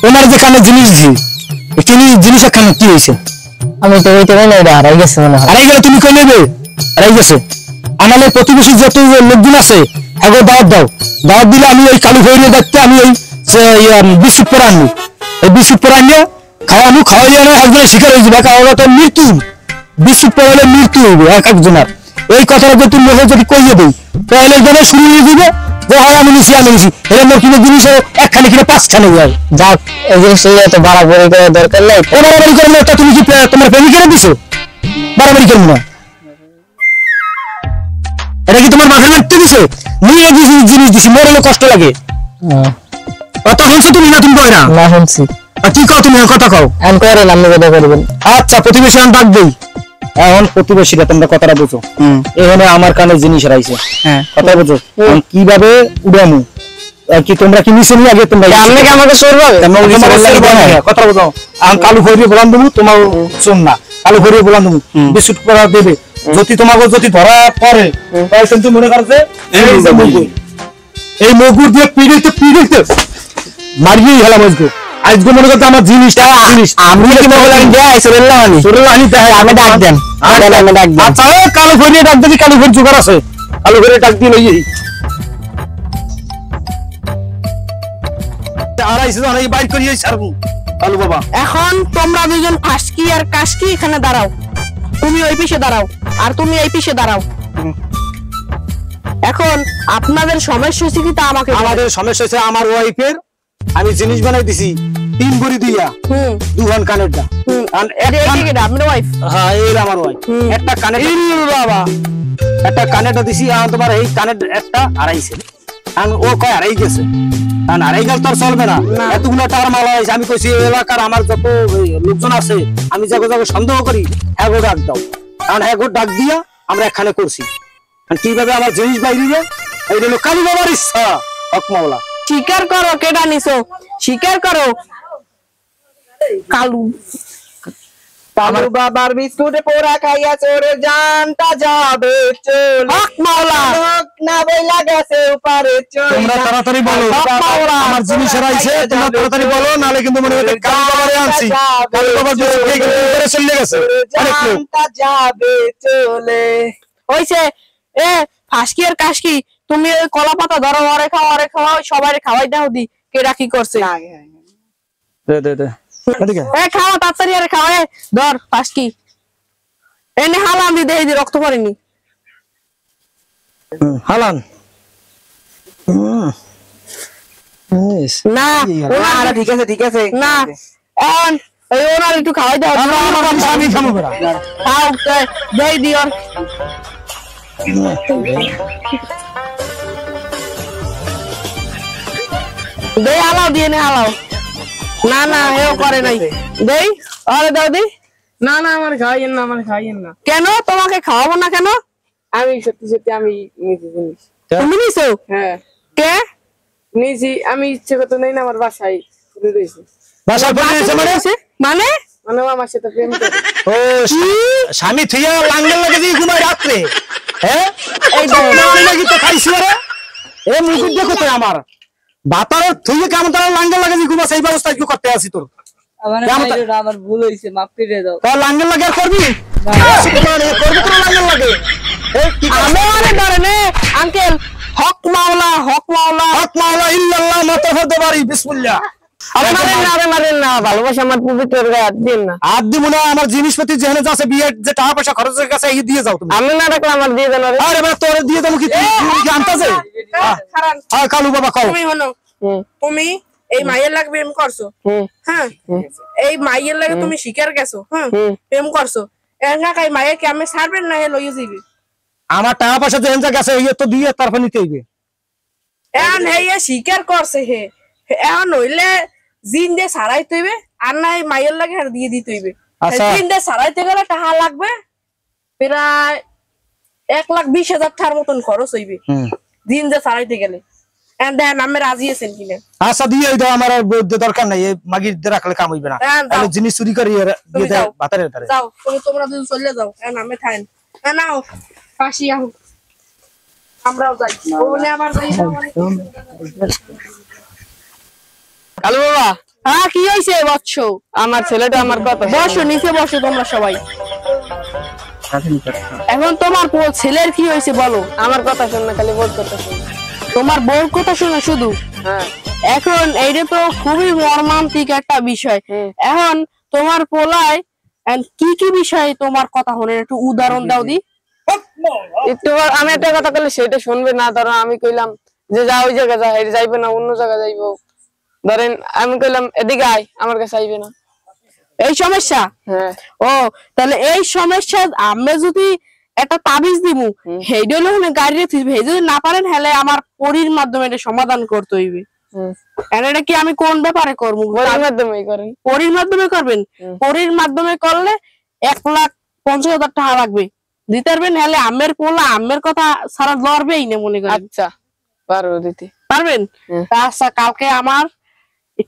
তোমার যে কানে জিনিস দিছি জিনিস খান কি হয়েছে? আমি তো ওইটা না, এটা হারাই গেছে মনে হয়। হারাই গেলে তুমি কই নেবে? হারাই গেছে। আমাদের প্রতিবেশী যত লোকজন আছে এগো দাওয়াত দাও, দাওয়াত দিলে আমি ওই কালু ভৈরবের দায়িত্বে আমি ওই বিস্কুট পরে আনবো, এই বিস্কুট পরে আনিয়ে খাওয়ানো, খাওয়াইলে না একজনের শিকার হয়ে যাবে, কারণ ওটা মৃত্যু, বিস্কুট পরে মৃত্যু হইবে এক একজনের। এই কথাটা যদি তুমি যদি কইয়ে দিই তাহলে এখানে শুরু হয়ে যাবে যে হয় আমি নিছি এর মোর কিনে জিনিস একখানে কিনে পাঁচখানে যায়। যাক, এই জিনিসটা এত বাড়াবাড়ি করার দরকার নাই। বাড়াবাড়ি করলে ওটা তুমি কি তোমার প্রেমিকেরা দিছো? বাড়াবাড়ি করবো না, এটা কি তোমার মাথার মধ্যে দিছে? নিয়ে জিনিস দিছি, মোর হলে কষ্ট লাগে। কথা শুনছো তুমি না? তুমি কয় না? না শুনছি। কি কও তুমি? কথা কও। আমি করেন, আপনি কথা করবেন। আচ্ছা, প্রতিবেশী আমি ডাক দেই। এখন প্রতিবেশীরা তোমরা কথাটা বুঝো। এখানে আমার কানে জিনিস রাইছে, হ্যাঁ কথা বুঝো। কিভাবে উড়ামু কি তোমরা কি নিছো নি আগে? তোমরা আপনি কি আমাকে সরবে? কথা বুঝো। আমি কালু ভরিয়ে বলান দেবো, তোমার শোন না, কালু ভরিয়ে বলান দেবো, বিস্কুট করা দেবে। যদি তোমাকে যদি ধরা পড়ে তাহলে কিন্তু মনে করছে এই মগুর দিয়ে পিড়িতে মারিয়েই হেলাম আজকে। আজকে মনে করতে আমার জিনিসটা আমি ডাক দেন। আচ্ছা, কালো ভরিয়ে ডাক দিবি, কালো ভরি জোগাড় আছে, কালো ভরিয়ে ডাক দিয়ে লই বাইর করিয়ে ছাড়বো কালু বাবা। এখন তোমরা দুজন ফাঁসকি আর কাশকি এখানে দাঁড়াও, তুমি ওই পিছে দাঁড়াও আর তুমি এই পিছে দাঁড়াও। এখন আপনাদের সমস্যা হচ্ছে কি তা আমাকে আমাদের সমস্যা হচ্ছে আমার ওয়াইফের আমি জিনিস বানাই দিছি 3 ভরি দিয়া, দুখান কানেরটা। আপনার ওয়াইফ? হ্যাঁ, এই আমার ওয়াইফ। একটা কানের বাবা, একটা কানেরটা দিছি, তোমার এই কানের একটা আড়াইছে, ও কয় আড়াই গেছে, আড়াই গেল তোর চলবে না, এতগুলো টাকার মাল হয়েছে। আমি কইছি এলাকার আমার যত লোকজন আছে আমি যাকে যাকে সন্দেহ করি হ্যাগো ডাক দাও, কারণ হ্যাগো ডাক দিয়া আমরা এখানে করছি। কিভাবে আমার জিনিস বাইরে এই হলো কালু বাবার ইচ্ছা। হক মাওলা, স্বীকার করো কেডা নিছো, স্বীকার করো। কালু কালু বাবার বিস্কুটে পোড়া খাইয়া চোরে জানটা যাবে চল। হক মাওলা, না বইলা গেছে উপারে চল। তোমরা তাড়াতাড়ি বলো আমার জিনিস হারাইছে, তোমরা তাড়াতাড়ি বলো, নালে কিন্তু মনে হচ্ছে কালু বাবারে আনছি, কালু বাবার জিনিস করে চলে গেছে অনেক লোক। জানটা যাবে চলে হইছে। এ ফাঁসকি আর কাশকি, তুমি ওই কলা পাতা ধরো, ওরে খাওয়া সবাই খাওয়াই দাও দি কেডা কি করছে। দে খাওয়া তাড়াতাড়ি, আরে খাওয়া ধর ফাঁসকি এনে হালান দি দেই দি রক্ত পড়েনি। হালান না ঠিক আছে ঠিক আছে না, এই ওনার একটু খাওয়াই দাও। আমি খামো বেড়া খাও দেই দিও। দেই হালাও, দিয়ে নে হালাও। না না, এও করে নাই, দেই আরে দাও দি। না না, আমার খাইয়েন না, আমার খাইয়েন না। কেন তোমাকে খাওয়াবো না কেন? আমি সত্যি সত্যি আমি নিজে জিনিস। তুমি নিছো? হ্যাঁ কে নিজে, আমি ইচ্ছে করতে নেই না, আমার বাসায় রয়েছে। বাসায় পড়ে গেছে মানে মানে মানে আমার সাথে প্রেম করে। ও স্বামী থিয়া লাঙ্গল লাগে যে ঘুমায় রাত্রে, হ্যাঁ এই লাগি তো খাইছি রে। এ মুকুট দেখো তো আমার বাতার থুইয়ে কেমন তার লাঙ্গল লাগে যে ঘুমা, সেই ব্যবস্থা কি করতে আসি তোর? আমার ভুল হইছে, মাফ করে দাও। তার লাঙ্গল লাগে আর করবি করবি তোর লাঙ্গল লাগে। আমারে ধরে নে আঙ্কেল। হক মাওলা, হক মাওলা, হক মাওলা ইল্লাল্লাহ মাতাফাদ বারি বিসমিল্লাহ। মারেন না, ভালোবাসা আমার পবিত্র হাত দিন না। হাত দিব না, আমার জিনিসপাতি যেখানে আছে বিয়ের যে টাকা পয়সা খরচের কাছে এই দিয়ে যাও তুমি। আমি না রাখলে আমার দিয়ে দেন। আরে ভাই তোরে দিয়ে দেবো কি? তুই কি আনতাছে? হ্যাঁ কালু বাবা কও। তুমি হলো, তুমি এই মাইয়ের লাগে প্রেম করছো, হ্যাঁ এই মাইয়ের লাগে তুমি শিকার গেছো, হ্যাঁ প্রেম করছো। এই মাইয়ে কি আমি ছাড়বেন না? লইয়ে যাবি আমার টাকা পয়সা যেখানে গেছে এই তো দিয়ে তারপর নিতে হইবে। এখন হে স্বীকার করছে, হে এখন হইলে জিন দিয়ে সারাইতে হইবে, আর না এই মাইয়ের লাগে দিয়ে দিতে হইবে। জিন দিয়ে সারাইতে গেলে টাকা লাগবে প্রায় 1,20,000 টাকার মতন খরচ হইবে জিন দিয়ে সারাইতে গেলে। দেখেন আমি রাজি আছেন কিনা? আচ্ছা দিয়ে দাও, আমার দরকার নাই, এই মাগির দিয়ে রাখলে কাম হইবে না। তাহলে জিনিস চুরি করে দিয়ে দাও বাতারে তারে। যাও তোমরা দুজন চলে যাও, আমি থাকেন। নাও ফাঁসি আহ। আমরাও যাই ওনে আবার যাই কালু বাবা হ্যাঁ কি হইছে বৎস আমার ছেলেটা আমার কথা বসো নিচে বসো তোমরা সবাই এখন তোমার ছেলের কি হয়েছে বলো আমার কথা শুন না, খালি বোধ কথা শুন। তোমার বউর কথা শুনে শুধু হ্যাঁ এখন এইটা তো খুবই মর্মান্তিক একটা বিষয় এখন তোমার পোলায় কি কি বিষয় তোমার কথা শুনে একটু উদাহরণ দাও দি একটু আমি একটা কথা বললে সেটা শুনবে না, ধরো আমি কইলাম যে যা ওই জায়গায় যা, এটা যাইবে না, অন্য জায়গায় যাইবো। ধরেন আমি কইলাম এদিকে আয়, আমার কাছে আইবে না। এই সমস্যা হ্যাঁ ও তাহলে এই সমস্যা আমি যদি একটা তাবিজ দিমু হেইডা হলো গাড়ি রেখে দিবে, যদি না পারেন হলে আমার পরির মাধ্যমে এটা সমাধান করতে হইবে। এটা কি আমি কোন ব্যাপারে করবো? পরির মাধ্যমেই করেন। পরির মাধ্যমে করবেন? পরির মাধ্যমে করলে 1,50,000 টাকা লাগবে, দিতে পারবেন? হলে আমের পোলা আমের কথা সারা লড়বেই না মনে করেন। আচ্ছা পারবো দিতে। পারবেন? আচ্ছা কালকে আমার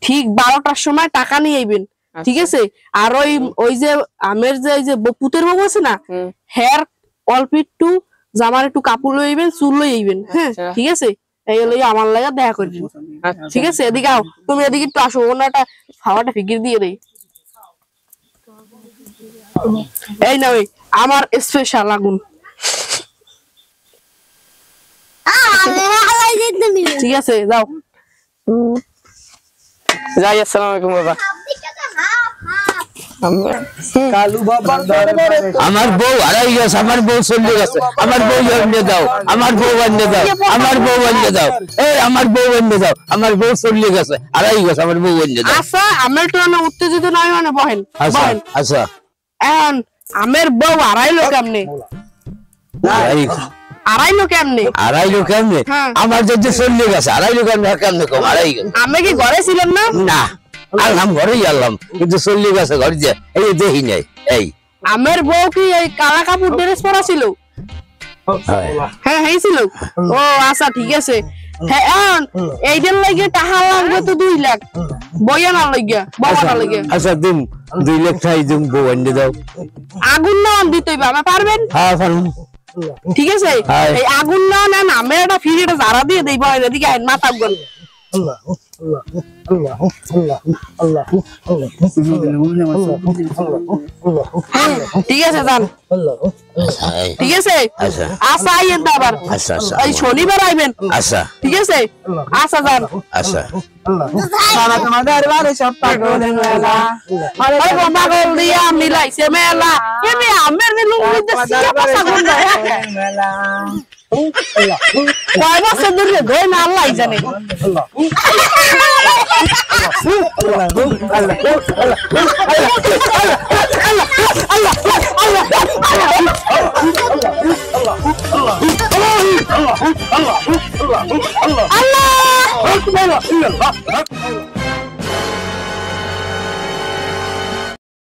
ঠিক 12টার সময় টাকা নিয়ে আইবেন, ঠিক আছে? আর ওই যে আমের যে পুতের বাবু আছে না, হেয়ার অল্প একটু জামার একটু কাপড় লইবেন, চুল লই আইবেন। হ্যাঁ ঠিক আছে, এই লই আমার লাগা দেখা করবেন, ঠিক আছে? এদিকে আও, তুমি এদিকে একটু আসো, ওনাটা খাওয়াটা ফিকির দিয়ে দেই। এই না ওই আমার স্পেশাল আগুন, ঠিক আছে? যাও যাই। আসসালামু আলাইকুম বাবা। কালু বাবার দরবারে আমার বউ হারাই গেছে, আমার বউ চলে গেছে, আমার বউ এনে দাও, আমার বউ এনে দাও, আমার বউ এনে দাও, এই আমার বউ এনে দাও, আমার বউ চলে গেছে, হারাই গেছে, আমার বউ এনে দাও। আচ্ছা আমের তো উত্তেজিত নয় মানে বহেন আচ্ছা বহেন। আচ্ছা এখন আমের বউ আড়াইলো কেমনে? আড়াইলো কেমনে? আড়াইলো কেমনে? হ্যাঁ। আমার যদি চলে গেছে আড়াইলো কেমনে? কেমনে কম আড়াই গেছে? আমি কি ঘরে ছিলেন না? না আল্লাম ঘরেই আল্লাম, কিন্তু চলে গেছে ঘরে যে এই দেখি নাই। এই আমের বউ কি এই কালা কাপড় ড্রেস পরা ছিল? হ্যাঁ হ্যাঁ ছিল। ও আচ্ছা ঠিক আছে। হ্যাঁ এখন এইটার লাগে টাকা লাগবে তো 2 লাখ, বইয়া না লাগিয়া বাবা না লাগিয়া। আচ্ছা দিন 2 লাখ টাকা দিন, বউ এনে দাও। আগুন না দিতে হইবে, আমি পারবেন? হ্যাঁ পারুম। ঠিক আছে, এই আগুন না নেন আমি একটা ফিরিটা জারা দিয়ে দেই, বহেন এদিকে আইন মাথা গন। ঠিক আছে যান, ঠিক আছে? আচ্ছা আইয়েন তো আবার, আচ্ছা আচ্ছা এই শনিবার আইবেন, আচ্ছা ঠিক আছে? আচ্ছা যান। আচ্ছা সারা তোমার দরবারে সব পাগলের মেলা, আরে পাগল দিয়া মিলাইছে মেলা, এমনি আমের লুঙ্গি দিয়ে পাছা গুন্ডা মেলা। কয় বছর ধরে ধরে না আল্লাহ জানে। আল্লাহ